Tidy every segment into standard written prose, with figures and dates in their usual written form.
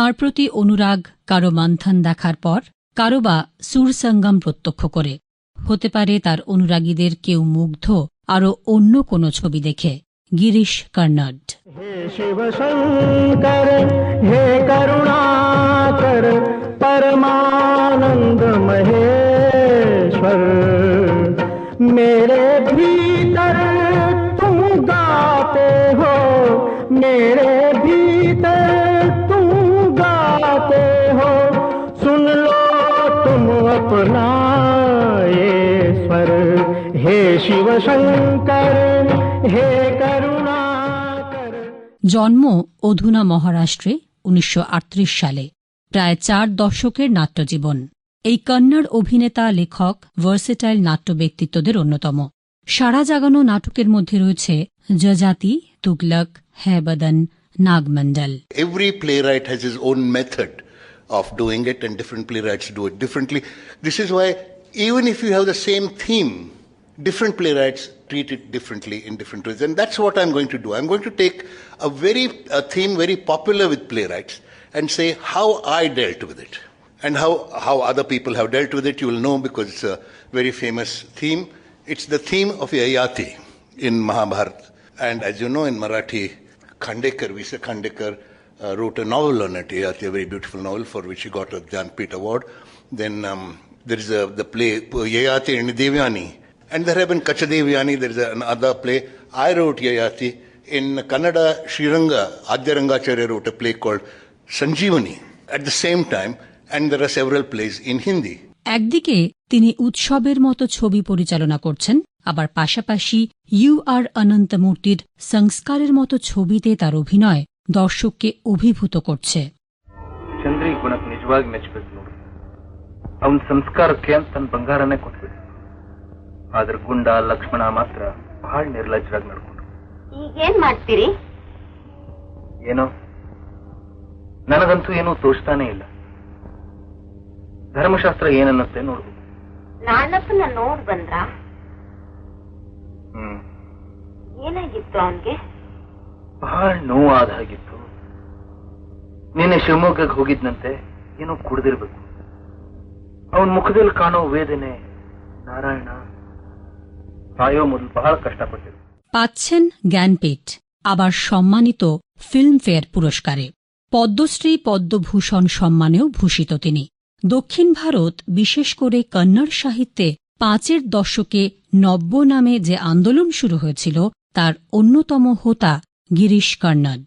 তাঁর প্রতি অনুরাগ কারো মন্থন দেখার পর, কারো বা সুরসঙ্গম প্রত্যক্ষ করে। হতে পারে তার অনুরাগীদের কেউ মুগ্ধ আরও অন্য কোনো ছবি দেখে। গিরিশ কর্নাড। হে শিব শঙ্কর হে করুণাকর परमानंद महेश्वर मेरे भीतर तुम गाते हो मेरे भीतर तुम गाते हो सुन लो तुम अपना ये स्वर हे शिव शंकर हे करुणाकर। জন্ম অধুনা মহারাষ্ট্রে 1938 সালে। প্রায় 4 দশকের নাট্যজীবন। এই কন্নড় অভিনেতা, লেখক, ভার্সেটাইল নাট্য ব্যক্তিত্বদের অন্যতম। সারা জাগানো নাটকের মধ্যে রয়েছে জজাতি, তুগলক, হ্যায় বদন, নাগমন্ডল। Every playwright has his own method of doing it and different playwrights do it differently. This is why even if you have the same theme, different playwrights treat it differently in different ways. And that's what I'm going to do. I'm going to take a theme very popular with playwrights and say how I dealt with it. And how other people have dealt with it, you will know because it's a very famous theme. It's the theme of Yayati in Mahabharata. And as you know, in Marathi, Khandekar, V.C. Khandekar wrote a novel on it, Yayati, a very beautiful novel for which he got a Jnanpith Award. Then there is the play Yayati and Devyani. And there have been Kachadevyani, there is another play. I wrote Yayati. In Kannada, Sriranga, Adyarangacharya wrote a play called Sanjeevani at the same time, and there are several plays in Hindi. একদিকে তিনি উৎসবের মতো ছবি পরিচালনা করছেন, আবার পাশাপাশি you আর অনন্তমূর্তির সংস্কারের মতো ছবিতে তার অভিনয় দর্শককে অভিভূত করছে। ಚಂದ್ರಿ ಗುಣಕ್ಕೆ ನಿಜವಾಗಿ ಮೆಚ್ಚಬೇಕು ನೋಡಿ. ಅವನ ಸಂಸ್ಕಾರಕ್ಕೆ ಅಂತ ತನ್ನ ಬಂಗಾರನೇ ಕೊಟ್ಬಿಟ್ಟು, ಆದ್ರೆ ಗುಂಡ ಲಕ್ಷ್ಮಣ ಮಾತ್ರ ಬಹಳ ನಿರ್ಲಜ್ಜರಾಗಿ ನಡ್ಕೊಂಡ್ರು. ಈಗೇನ್ ಮಾಡ್ತೀರಿ? ಏನೋ ನನಗಂತೂ ಏನೂ ತೋಚ್ತಾನೇ ಇಲ್ಲ. ಧರ್ಮಶಾಸ್ತ್ರ ಏನನ್ನತ್ತೆ ನೋಡ್ಬೇಕು. ನಾನಪ್ಪನ ನೋಡ್ ಬಂದ್ರ? ಏನಾಗಿತ್ತು ಅವನ್ಗೆ? ಬಹಳ ನೋವಾದ ಹಾಗಿತ್ತು. ನಿನ್ನೆ ಶಿವಮೊಗ್ಗಕ್ಕೆ ಹೋಗಿದ್ನಂತೆ, ಏನೋ ಕುಡ್ದಿರ್ಬೇಕು. ಅವನ ಮುಖದಲ್ಲಿ ಕಾಣೋ ವೇದನೆ, ನಾರಾಯಣ ಸಾಯೋ ಮೊದಲು ಬಹಳ ಕಷ್ಟಪಟ್ಟಿರು। পাচ্ছেন জ্ঞানপীঠ, আবার সম্মানিত ফিল্মফেয়ার পুরস্কারে। পদ্মশ্রী, পদ্মভূষণ সম্মানেও ভূষিত তিনি। দক্ষিণ ভারত, বিশেষ করে কন্নড় সাহিত্যে 5-এর দশকে নব্য নামে যে আন্দোলন শুরু হয়েছিল তার অন্যতম হোতা গিরিশ কর্নাড।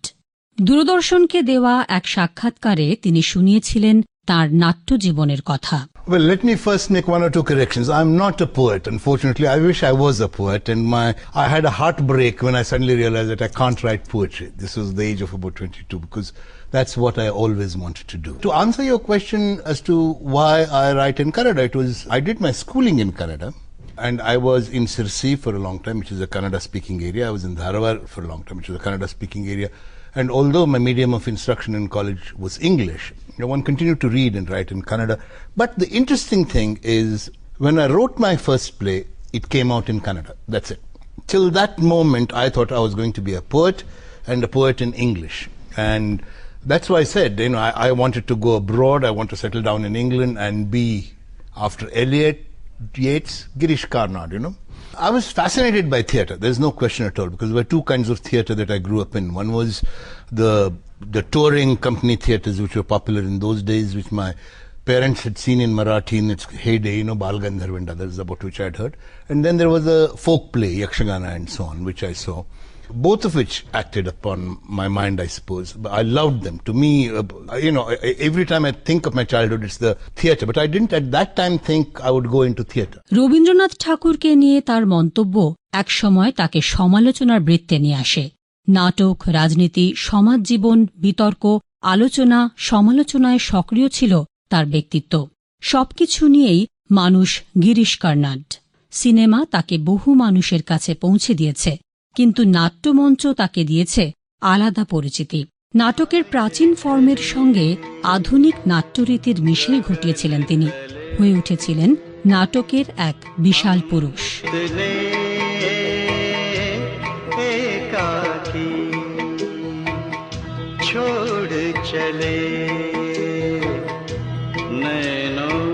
দূরদর্শনকে দেওয়া এক সাক্ষাৎকারে তিনি শুনিয়েছিলেন তাঁর নাট্য জীবনের কথা। Well, let me first make one or two corrections. I'm not a poet, unfortunately. I wish I was a poet, and I had a heartbreak when I suddenly realized that I can't write poetry. This was the age of about 22, because that's what I always wanted to do. To answer your question as to why I write in Kannada, I did my schooling in Kannada, and I was in Sirsi for a long time, which is a Kannada-speaking area. I was in Dharwad for a long time, which is a Kannada-speaking area. And although my medium of instruction in college was English, one continued to read and write in Kannada. But the interesting thing is, when I wrote my first play, it came out in Kannada. That's it. Till that moment, I thought I was going to be a poet, and a poet in English. And that's why I said, I wanted to go abroad, I want to settle down in England and be, after Eliot, Yeats, Girish Karnad, I was fascinated by theatre, there's no question at all, because there were two kinds of theatre that I grew up in. One was the touring company theatres, which were popular in those days, which my parents had seen in Marathi in its heyday, Bal Gandharv and others, about which I had heard. And then there was a folk play, Yakshagana and so on, which I saw. Both of which acted upon my mind, I suppose. But I loved them. To me, every time I think of my childhood, it's the theatre. But I didn't at that time think I would go into theatre. Rabindranath ঠাকুরকে নিয়ে তার মন্তব্য একসময় তাকে সমালোচনার বৃত্তে নিয়ে আসে। নাটক, রাজনীতি, সমাজ জীবন, বিতর্ক, আলোচনা, সমালোচনায় সক্রিয় ছিল তার ব্যক্তিত্ব। সবকিছু নিয়েই মানুষ গিরিশ কর্নাড। সিনেমা তাকে বহু মানুষের কাছে পৌঁছে দিয়েছে, কিন্তু নাট্যমঞ্চ তাকে দিয়েছে আলাদা পরিচিতি। নাটকের প্রাচীন ফর্মের সঙ্গে আধুনিক নাট্যরীতির মিশেল ঘটিয়েছিলেন তিনি। হয়ে উঠেছিলেন নাটকের এক বিশাল পুরুষ। छोड़ छोड़ चले, नैनों